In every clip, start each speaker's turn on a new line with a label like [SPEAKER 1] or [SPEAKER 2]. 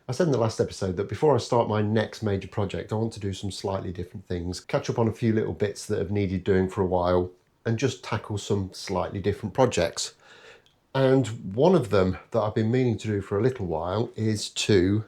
[SPEAKER 1] I said in the last episode that before I start my next major project, I want to do some slightly different things, catch up on a few little bits that have needed doing for a while, and just tackle some slightly different projects. And one of them that I've been meaning to do for a little while is to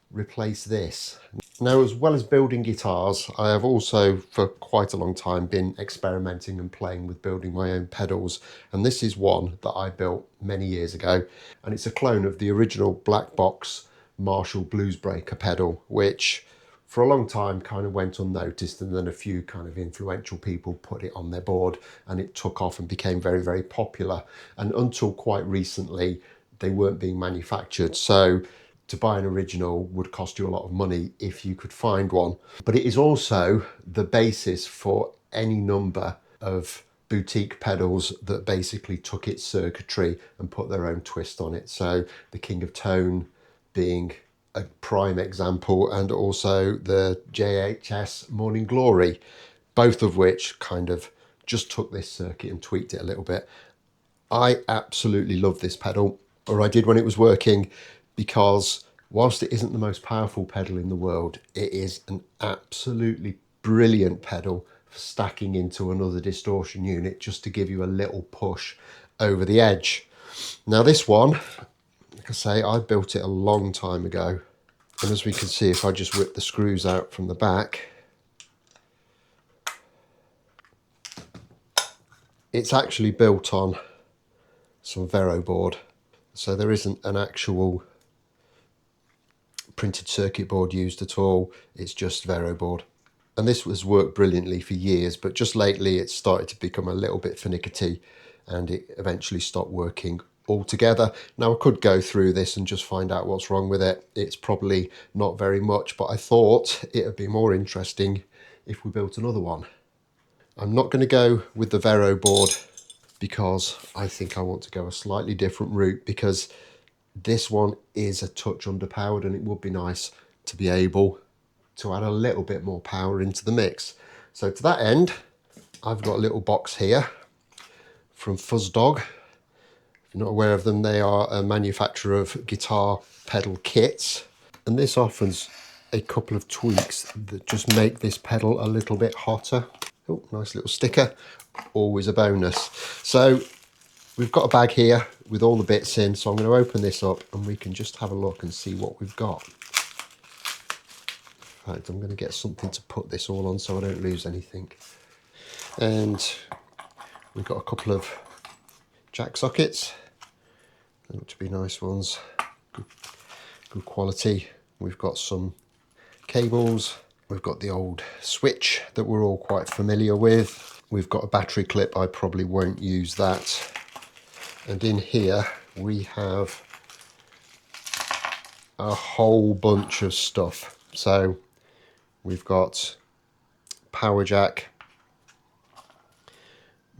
[SPEAKER 1] replace this. Now, as well as building guitars, I have also for quite a long time been experimenting and playing with building my own pedals, and this is one that I built many years ago, and it's a clone of the original black box Marshall Bluesbreaker pedal, which for a long time kind of went unnoticed, and then a few kind of influential people put it on their board and it took off and became very, very popular. And until quite recently, they weren't being manufactured. So to buy an original would cost you a lot of money if you could find one. But it is also the basis for any number of boutique pedals that basically took its circuitry and put their own twist on it. So the King of Tone being a prime example, and also the JHS Morning Glory, both of which kind of just took this circuit and tweaked it a little bit. I absolutely love this pedal, or I did when it was working, because whilst it isn't the most powerful pedal in the world, it is an absolutely brilliant pedal for stacking into another distortion unit just to give you a little push over the edge. Now this one, like I say, I built it a long time ago, and as we can see, if I just whip the screws out from the back, it's actually built on some Vero board, so there isn't an actual printed circuit board used at all. It's just Vero board, and this has worked brilliantly for years, but just lately it's started to become a little bit finicky and it eventually stopped working altogether. Now I could go through this and just find out what's wrong with it. It's probably not very much, but I thought it would be more interesting if we built another one. I'm not going to go with the Vero board because I think I want to go a slightly different route, because this one is a touch underpowered and it would be nice to be able to add a little bit more power into the mix. So to that end, I've got a little box here from Fuzzdog. If you're not aware of them, they are a manufacturer of guitar pedal kits, and this offers a couple of tweaks that just make this pedal a little bit hotter. Oh, nice little sticker, always a bonus. So we've got a bag here with all the bits in, so I'm going to open this up and we can just have a look and see what we've got. In fact, I'm going to get something to put this all on so I don't lose anything. And we've got a couple of jack sockets. They look to be nice ones, good quality. We've got some cables. We've got the old switch that we're all quite familiar with. We've got a battery clip. I probably won't use that. And in here we have a whole bunch of stuff. So we've got power jack.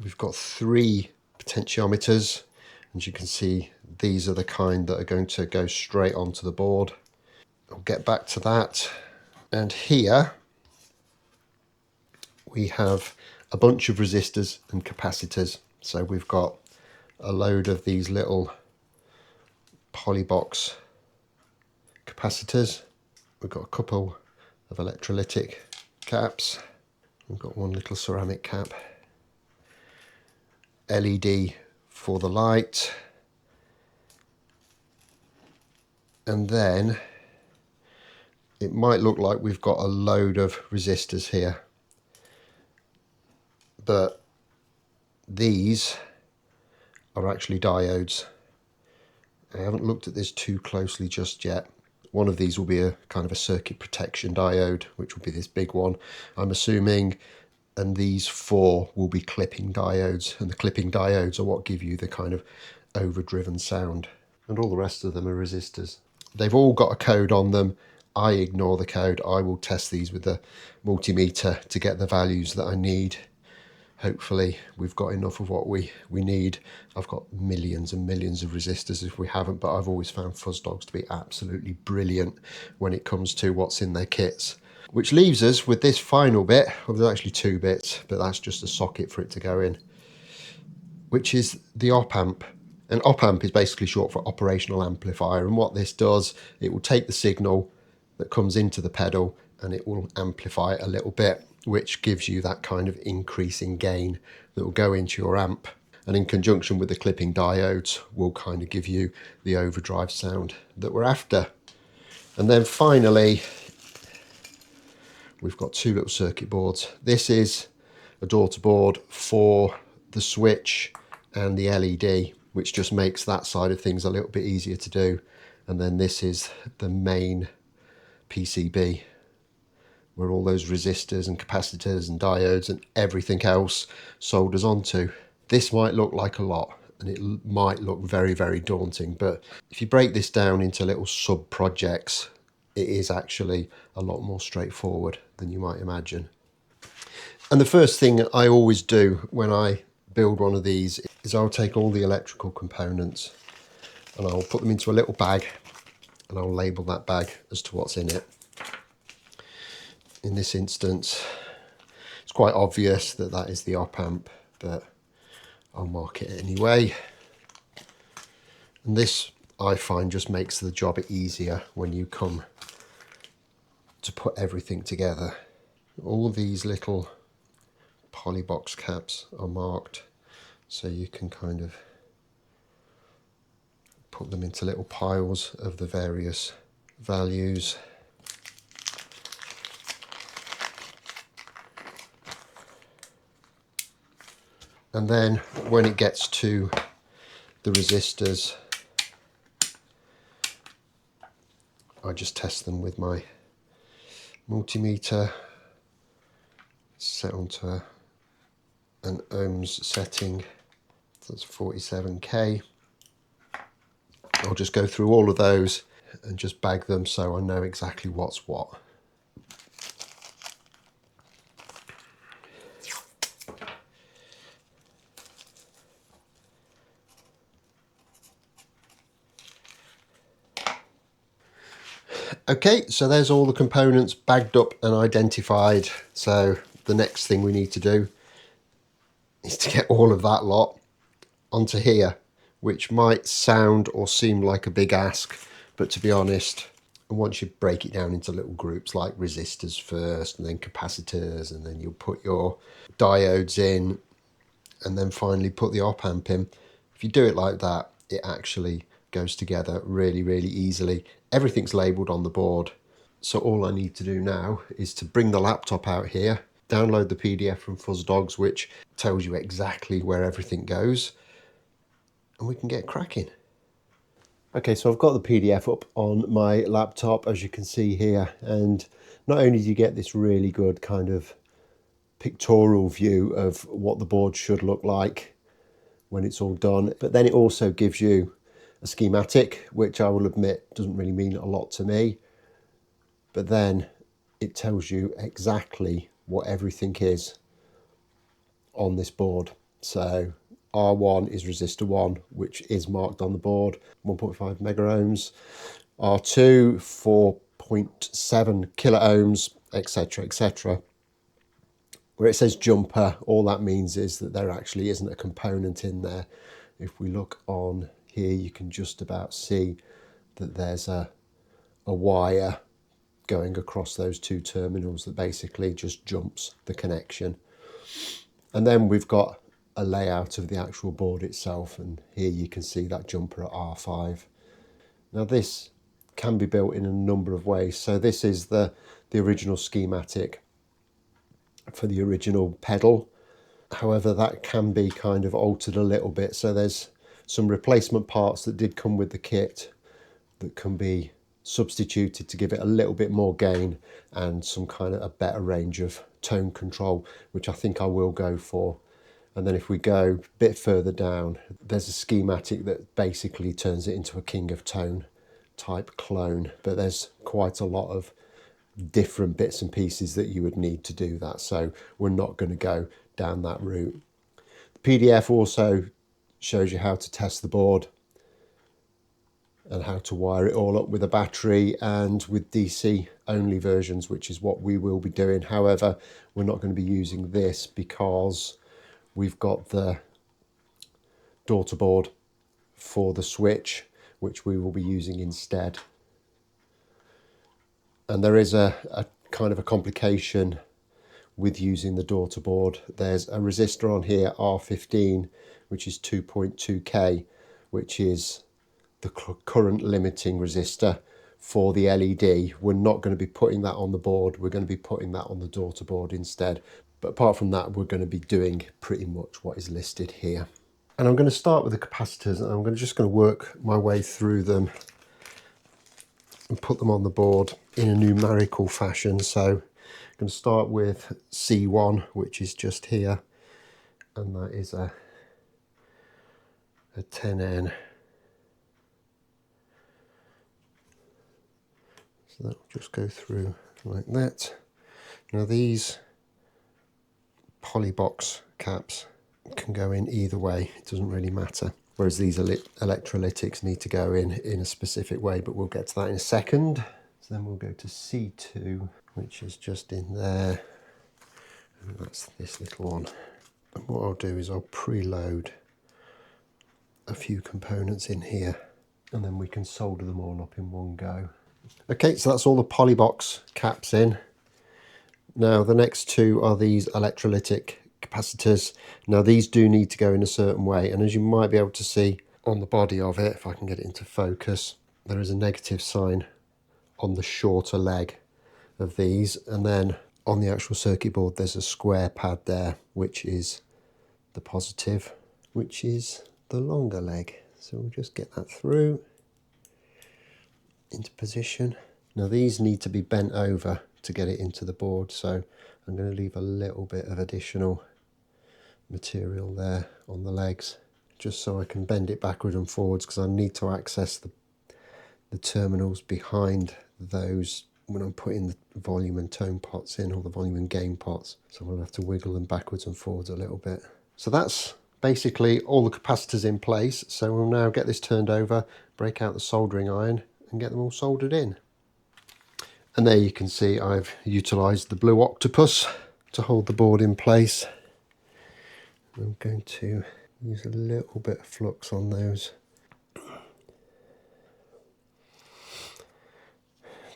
[SPEAKER 1] We've got 3 potentiometers. As you can see, these are the kind that are going to go straight onto the board. I'll get back to that. And here we have a bunch of resistors and capacitors. So we've got a load of these little polybox capacitors. We've got a couple of electrolytic caps. We've got one little ceramic cap. LED for the light. And then it might look like we've got a load of resistors here, but these are actually diodes. I haven't looked at this too closely just yet. One of these will be a kind of a circuit protection diode, which will be this big one, I'm assuming, and these 4 will be clipping diodes, and the clipping diodes are what give you the kind of overdriven sound, and all the rest of them are resistors. They've all got a code on them. I ignore the code. I will test these with the multimeter to get the values that I need. Hopefully we've got enough of what we need. I've got millions and millions of resistors if we haven't, but I've always found Fuzzdogs to be absolutely brilliant when it comes to what's in their kits. Which leaves us with this final bit. Well, there's actually 2 bits, but that's just a socket for it to go in, which is the op amp. And op amp is basically short for operational amplifier, and what this does, it will take the signal that comes into the pedal and it will amplify it a little bit, which gives you that kind of increase in gain that will go into your amp, and in conjunction with the clipping diodes will kind of give you the overdrive sound that we're after. And then finally, we've got two little circuit boards. This is a daughter board for the switch and the LED, which just makes that side of things a little bit easier to do. And then this is the main PCB, where all those resistors and capacitors and diodes and everything else solders onto. This might look like a lot, and it might look very, very daunting, but if you break this down into little sub projects, it is actually a lot more straightforward than you might imagine. And the first thing I always do when I build one of these is I'll take all the electrical components and I'll put them into a little bag, and I'll label that bag as to what's in it. In this instance, it's quite obvious that that is the op amp, but I'll mark it anyway. And this, I find, just makes the job easier when you come to put everything together. All these little poly box caps are marked, so you can kind of put them into little piles of the various values. And then when it gets to the resistors, I just test them with my multimeter set onto an ohms setting. That's 47k. I'll just go through all of those and just bag them so I know exactly what's what. Okay, so there's all the components bagged up and identified. So the next thing we need to do is to get all of that lot onto here, which might sound or seem like a big ask, but to be honest, once you break it down into little groups like resistors first and then capacitors, and then you'll put your diodes in, and then finally put the op amp in, if you do it like that, it actually goes together really, really easily. Everything's labelled on the board, so all I need to do now is to bring the laptop out here, download the PDF from FuzzDogs, which tells you exactly where everything goes, and we can get cracking. Okay, so I've got the PDF up on my laptop, as you can see here, and not only do you get this really good kind of pictorial view of what the board should look like when it's all done, but then it also gives you a schematic, which I will admit doesn't really mean a lot to me, but then it tells you exactly what everything is on this board. So R1 is resistor 1, which is marked on the board, 1.5 mega ohms, R2 4.7 kilo ohms, etc, etc. Where it says jumper, all that means is that there actually isn't a component in there. If we look on here, you can just about see that there's a wire going across those two terminals that basically just jumps the connection. And then we've got a layout of the actual board itself, and here you can see that jumper at R5. Now this can be built in a number of ways. So this is the original schematic for the original pedal. However, that can be kind of altered a little bit. So there's some replacement parts that did come with the kit that can be substituted to give it a little bit more gain and some kind of a better range of tone control, which I think I will go for. And then if we go a bit further down, there's a schematic that basically turns it into a King of Tone type clone, but there's quite a lot of different bits and pieces that you would need to do that, so we're not going to go down that route. The PDF also shows you how to test the board and how to wire it all up with a battery and with DC only versions, which is what we will be doing. However, we're not going to be using this because we've got the daughter board for the switch, which we will be using instead. And there is a kind of a complication with using the daughter board. There's a resistor on here, R15, which is 2.2k, which is the current limiting resistor for the LED. We're not going to be putting that on the board, we're going to be putting that on the daughter board instead. But apart from that, we're going to be doing pretty much what is listed here. And I'm going to start with the capacitors, and I'm just going to work my way through them and put them on the board in a numerical fashion. So I'm going to start with C1, which is just here, and that is a 10N. So that will just go through like that. Now these polybox caps can go in either way, it doesn't really matter. Whereas these electrolytics need to go in a specific way, but we'll get to that in a second. So then we'll go to C2, which is just in there. And that's this little one. And what I'll do is I'll preload a few components in here, and then we can solder them all up in one go. Okay, so that's all the polybox caps in. Now the next two are these electrolytic capacitors. Now these do need to go in a certain way, and as you might be able to see on the body of it, if I can get it into focus, there is a negative sign on the shorter leg of these, and then on the actual circuit board there's a square pad there, which is the positive, which is the longer leg. So we'll just get that through into position. Now these need to be bent over to get it into the board, so I'm going to leave a little bit of additional material there on the legs, just so I can bend it backwards and forwards, because I need to access the terminals behind those when I'm putting the volume and tone pots in, or the volume and gain pots. So I'll have to wiggle them backwards and forwards a little bit. So that's basically all the capacitors in place. So we'll now get this turned over, break out the soldering iron, and get them all soldered in. And there you can see I've utilised the blue octopus to hold the board in place. I'm going to use a little bit of flux on those.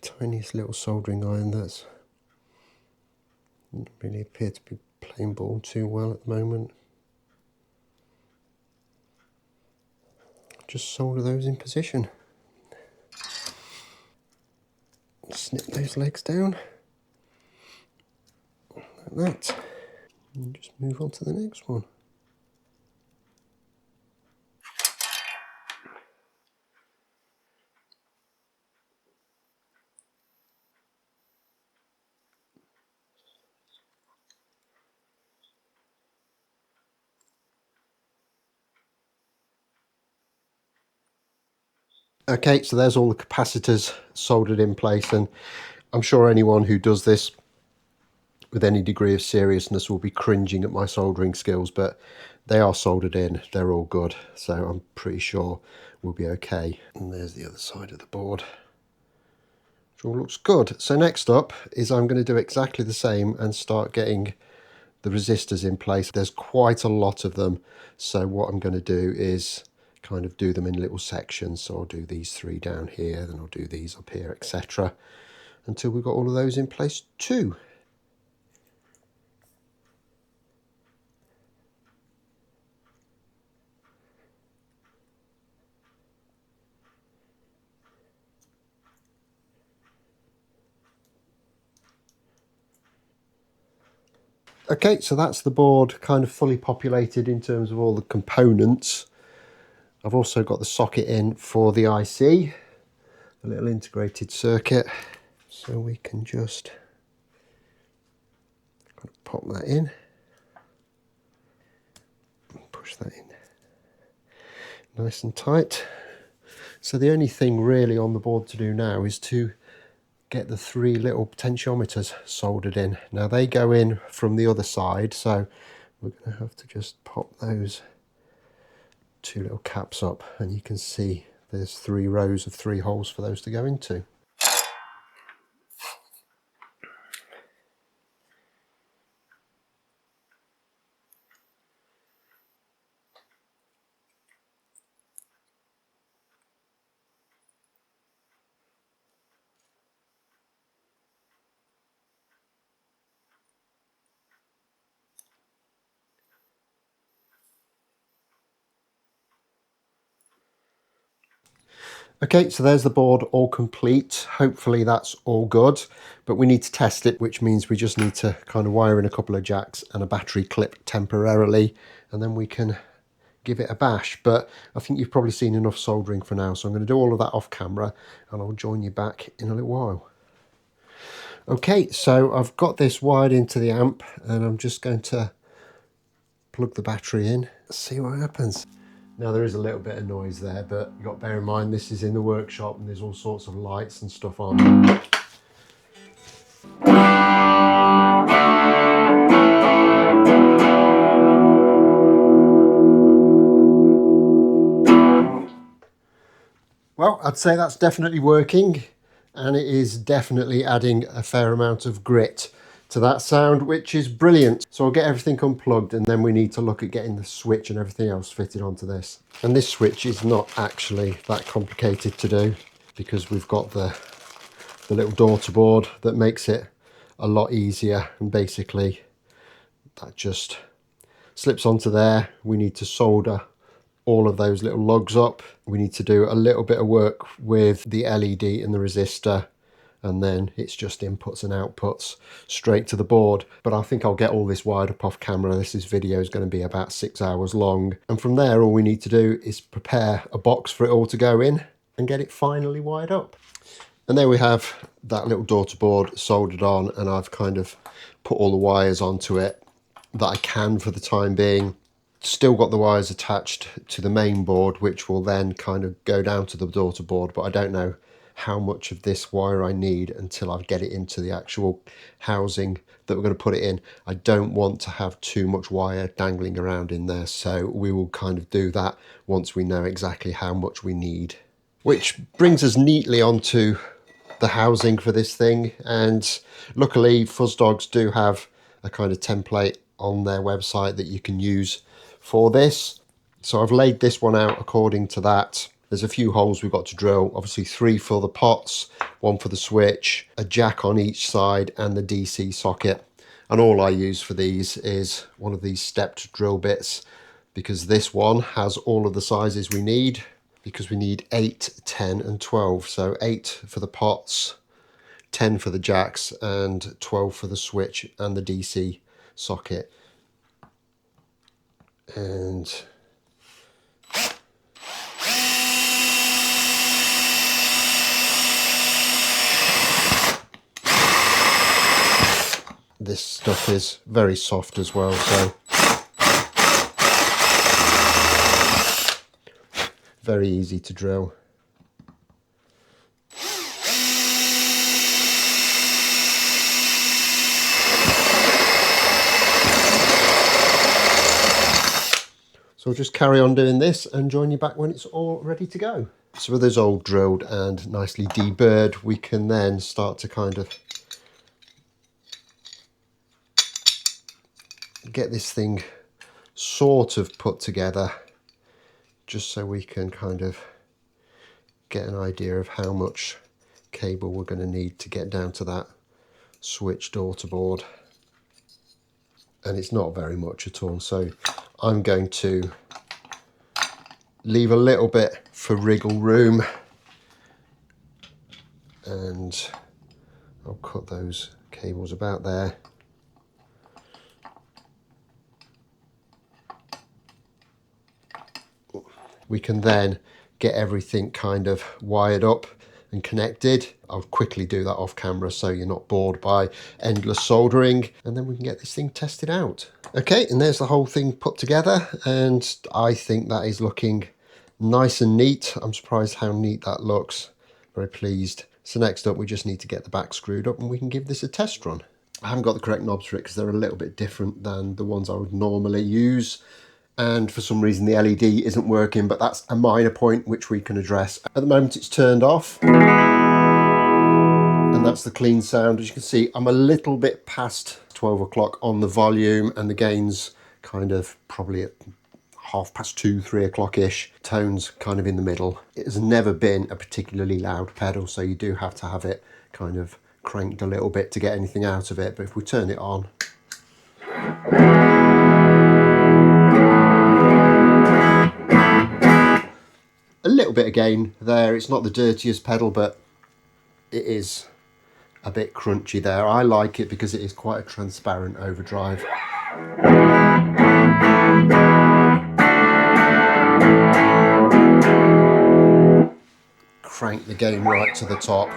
[SPEAKER 1] Tiniest little soldering iron that's doesn't really appear to be playing ball too well at the moment. Just solder those in position. Snip those legs down like that, and just move on to the next one. Okay, so there's all the capacitors soldered in place, and I'm sure anyone who does this with any degree of seriousness will be cringing at my soldering skills, but they are soldered in, they're all good, so I'm pretty sure we'll be okay. And there's the other side of the board, which all looks good. So next up is I'm going to do exactly the same and start getting the resistors in place. There's quite a lot of them, so what I'm going to do is kind of do them in little sections. So I'll do these three down here, then I'll do these up here, etc., until we've got all of those in place too. Okay, so that's the board kind of fully populated in terms of all the components. I've also got the socket in for the IC, a little integrated circuit, so we can just kind of pop that in and push that in nice and tight. So the only thing really on the board to do now is to get the three little potentiometers soldered in. Now they go in from the other side, so we're going to have to just pop those two little caps up, and you can see there's 3 rows of 3 holes for those to go into. Okay, so there's the board all complete. Hopefully that's all good, but we need to test it, which means we just need to kind of wire in a couple of jacks and a battery clip temporarily, and then we can give it a bash. But I think you've probably seen enough soldering for now, so I'm going to do all of that off camera and I'll join you back in a little while. Okay, so I've got this wired into the amp and I'm just going to plug the battery in, see what happens. Now there is a little bit of noise there, but you've got to bear in mind this is in the workshop and there's all sorts of lights and stuff on. Well, I'd say that's definitely working, and it is definitely adding a fair amount of grit to that sound, which is brilliant. So I'll get everything unplugged and then we need to look at getting the switch and everything else fitted onto this. And this switch is not actually that complicated to do because we've got the little daughter board that makes it a lot easier, and basically that just slips onto there. We need to solder all of those little lugs up. We need to do a little bit of work with the LED and the resistor, and then it's just inputs and outputs straight to the board. But I think I'll get all this wired up off camera. This video is going to be about 6 hours long, and from there all we need to do is prepare a box for it all to go in and get it finally wired up. And there we have that little daughter board soldered on, and I've kind of put all the wires onto it that I can for the time being. Still got the wires attached to the main board, which will then kind of go down to the daughter board, but I don't know how much of this wire I need until I get it into the actual housing that we're going to put it in. I don't want to have too much wire dangling around in there, so we will kind of do that once we know exactly how much we need. Which brings us neatly onto the housing for this thing, and luckily Fuzz Dogs do have a kind of template on their website that you can use for this. So I've laid this one out according to that. There's a few holes we've got to drill, obviously 3 for the pots, 1 for the switch, a jack on each side and the DC socket. And all I use for these is one of these stepped drill bits, because this one has all of the sizes we need, because we need 8, 10 and 12. So 8 for the pots, 10 for the jacks and 12 for the switch and the DC socket. And this stuff is very soft as well, so very easy to drill. So I'll just carry on doing this and join you back when it's all ready to go. So with those all drilled and nicely deburred, we can then start to kind of get this thing sort of put together, just so we can kind of get an idea of how much cable we're going to need to get down to that switch daughter board. And it's not very much at all, so I'm going to leave a little bit for wriggle room, and I'll cut those cables about there. We can then get everything kind of wired up and connected. I'll quickly do that off camera so you're not bored by endless soldering, and then we can get this thing tested out. Okay, and there's the whole thing put together, and I think that is looking nice and neat. I'm surprised how neat that looks. Very pleased. So next up we just need to get the back screwed up and we can give this a test run. I haven't got the correct knobs for it because they're a little bit different than the ones I would normally use, and for some reason the LED isn't working, but that's a minor point which we can address. At the moment it's turned off, and that's the clean sound. As you can see, I'm a little bit past 12 o'clock on the volume, and the gain's kind of probably at 2:30, 3 o'clock-ish. Tone's kind of in the middle. It has never been a particularly loud pedal, so you do have to have it kind of cranked a little bit to get anything out of it. But if we turn it on, a little bit of gain there. It's not the dirtiest pedal, but it is a bit crunchy there. I like it because it is quite a transparent overdrive. Crank the gain right to the top.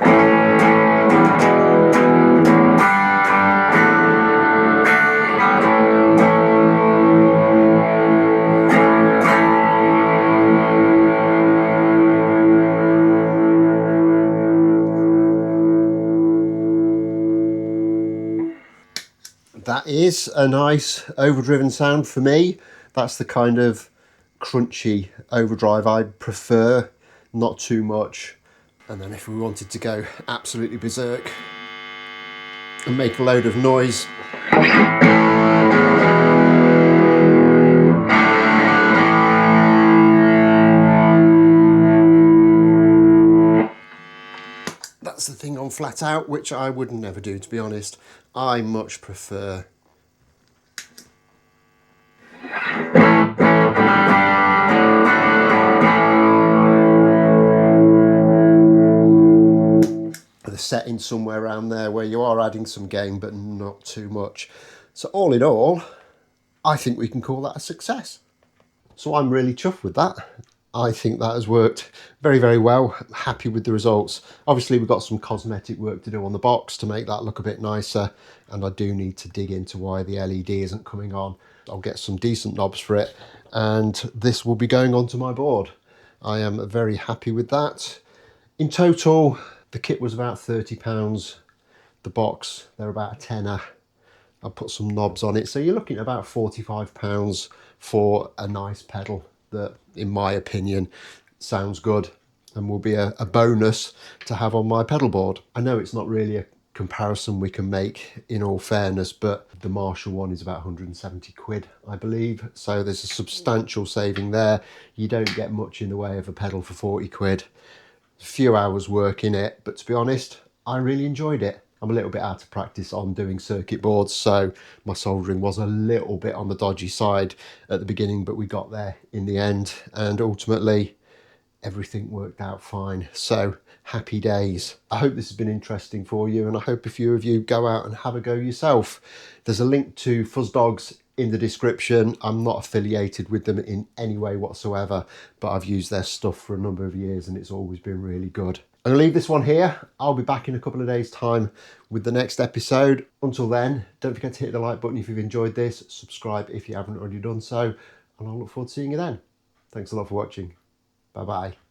[SPEAKER 1] That is a nice overdriven sound for me. That's the kind of crunchy overdrive I prefer, not too much. And then if we wanted to go absolutely berserk and make a load of noise, that's the thing on flat out, which I would never do, to be honest. I much prefer the setting somewhere around there where you are adding some gain but not too much. So all in all, I think we can call that a success. So I'm really chuffed with that. I think that has worked very, very well. I'm happy with the results. Obviously, we've got some cosmetic work to do on the box to make that look a bit nicer. And I do need to dig into why the LED isn't coming on. I'll get some decent knobs for it. And this will be going onto my board. I am very happy with that. In total, the kit was about £30. The box, they're about a tenner. I'll put some knobs on it. So you're looking at about £45 for a nice pedal that, in my opinion, sounds good and will be a bonus to have on my pedal board. I know it's not really a comparison we can make in all fairness, but the Marshall one is about 170 quid, I believe. So there's a substantial saving there. You don't get much in the way of a pedal for 40 quid. A few hours work in it, but to be honest, I really enjoyed it. I'm a little bit out of practice on doing circuit boards, so my soldering was a little bit on the dodgy side at the beginning, but we got there in the end, and ultimately everything worked out fine. So happy days. I hope this has been interesting for you, and I hope a few of you go out and have a go yourself. There's a link to Fuzz Dogs in the description. I'm not affiliated with them in any way whatsoever, but I've used their stuff for a number of years and it's always been really good. I'm going to leave this one here. I'll be back in a couple of days' time with the next episode. Until then, don't forget to hit the like button if you've enjoyed this, subscribe if you haven't already done so, and I'll look forward to seeing you then. Thanks a lot for watching. Bye bye.